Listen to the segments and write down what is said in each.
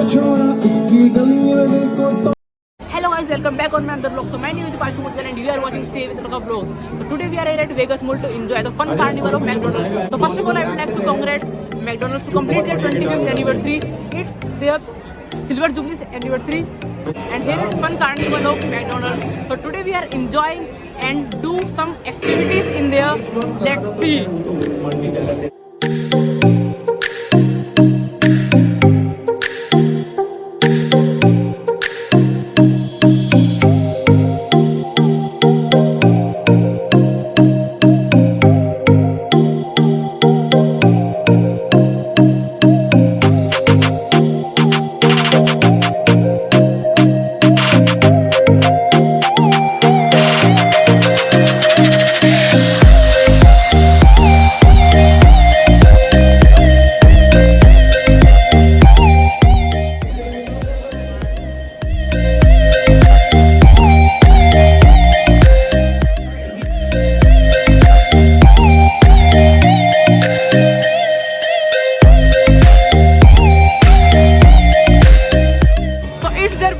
Hello guys, welcome back on my other vlog. So my name is DIPANSHU MUDGAL and you are watching Save with Vlog Vlogs. So today we are here at Vegas Mall to enjoy the fun carnival of McDonald's. So first of all, I would like to congrats McDonald's to complete their 25th anniversary. It's their Silver Jubilee Anniversary, and here is fun carnival of McDonald's. So today we are enjoying and do some activities in there. Let's see.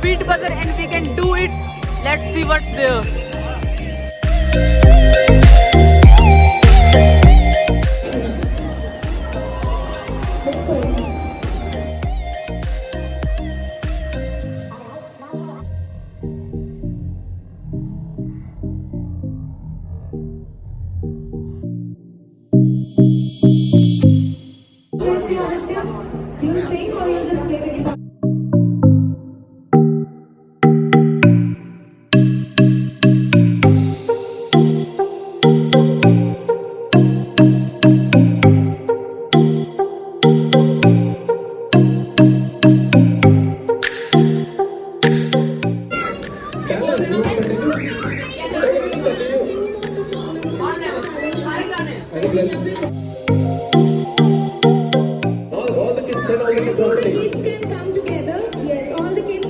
Beat buzzer and we can do it. Let's see what's there. Do you sing or you just play the guitar? All the kids can come together. Yes, all the kids.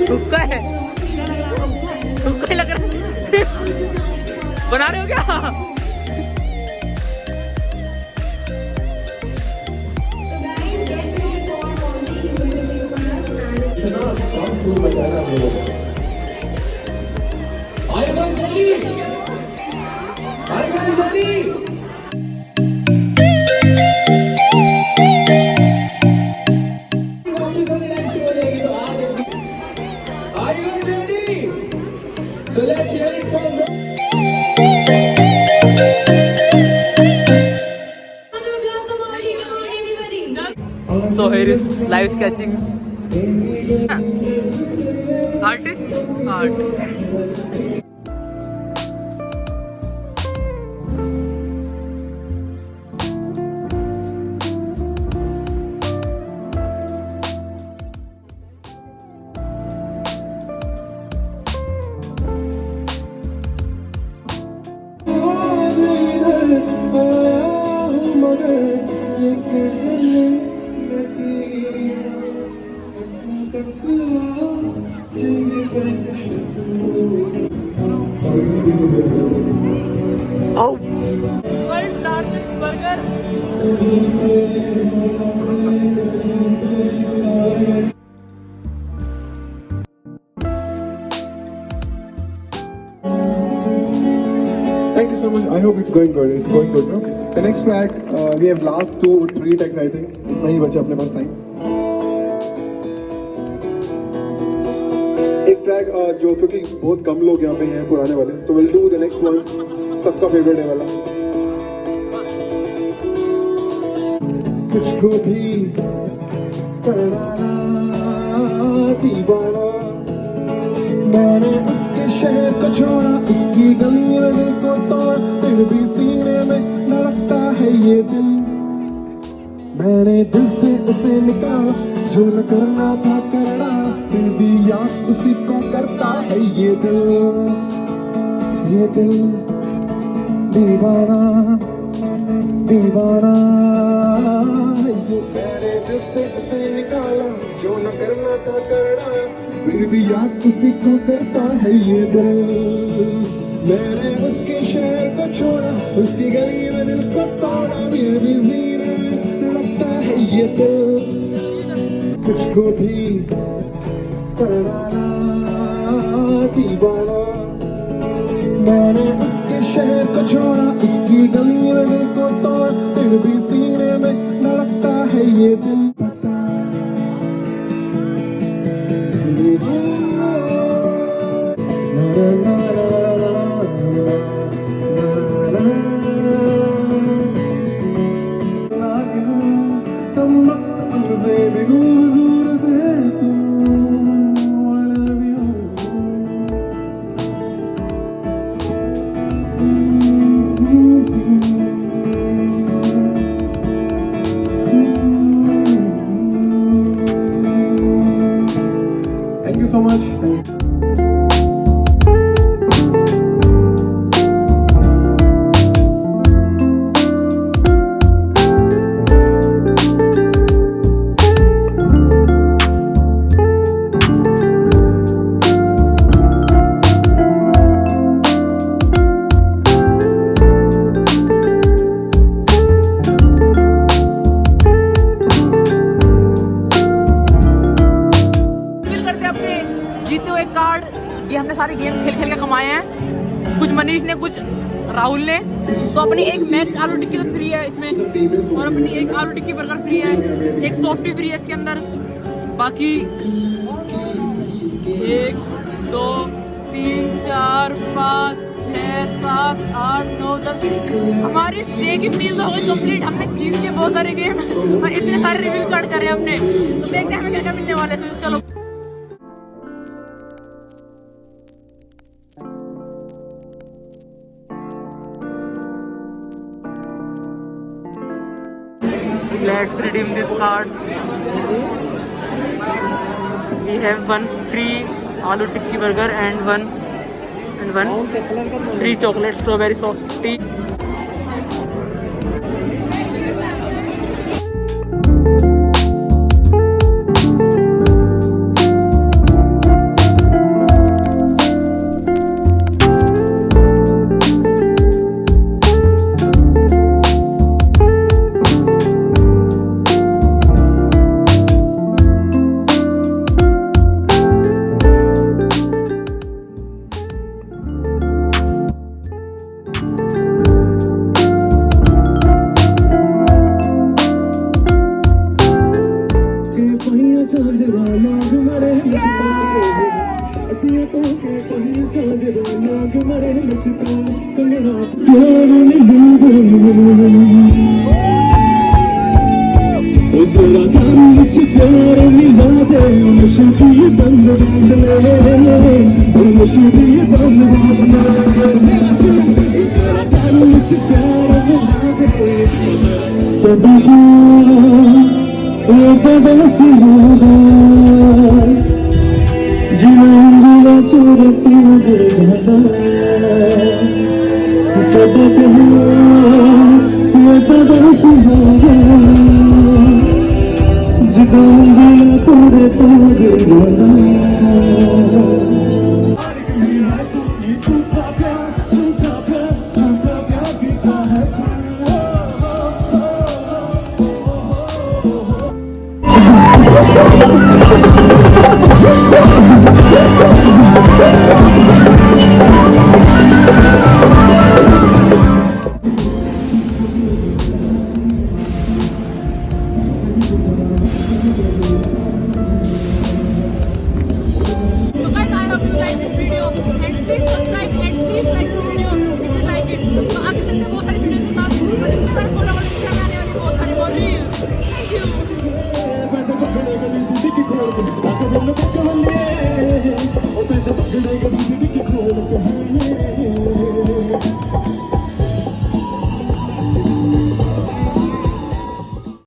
हुक्का है लग रहा है बना रहे हो क्या? So let's hear it from the... So here is live sketching. Artist, art. Oh! World largest burger. Thank you so much. I hope it's going good. It's going good, no? The next track, we have last 2-3 tracks, I think. इतना ही बचा अपने पास time. एक track जो क्योंकि बहुत कम लोग यहाँ पे हैं पुराने वाले, तो we'll do the next one. सबका फेवरेट है वाला. मुझको भी करना दीवाना, मैंने उसके शहर को छोड़ा, उसकी गलियों दिल को तोड़ा, फिर भी सीने में धड़कता है ये दिल. मैंने दिल से उसे निकाला, जो न करना था करना, फिर भी याद उसी को करता है ये दिल दीवाना दीवाना है ये। मैंने दिल से उसे निकाला, जो न करना था करना, फिर भी याद उसी को करता है ये दिल। मैंने उसके शहर को छोड़ा, उसकी गली में दिल को तोड़ा, फिर भी जीने में तड़पता है ये दिल। तुझको भी करना दीवाना, मैंने उसके शहर को छोड़ा, उसकी गली में दिल को तोड़ा, फिर भी सीने में धड़कता है ये दिल। Thank you so much. जीते हुए कार्ड ये हमने सारे गेम्स खेल खेल के कमाए हैं, कुछ मनीष ने कुछ राहुल ने। तो अपनी एक मैक आलू टिक्की तो फ्री है इसमें, और अपनी एक आलू टिक्की बर्गर फ्री है, एक सॉफ्टी फ्री है इसके अंदर। बाकी 1 2 3 4 5 6 7 8 9 10 हमारी डे की मील तो हो गई कंप्लीट। हमने जीत के बहुत सारे गेम और इतने सारे रिव्यू कार्ड करे हमने, तो देखते हैं हमें क्या क्या मिलने वाले। तो चलो let's redeem these cards. We have one free aloo tikki burger and one free chocolate strawberry softy. तोड़े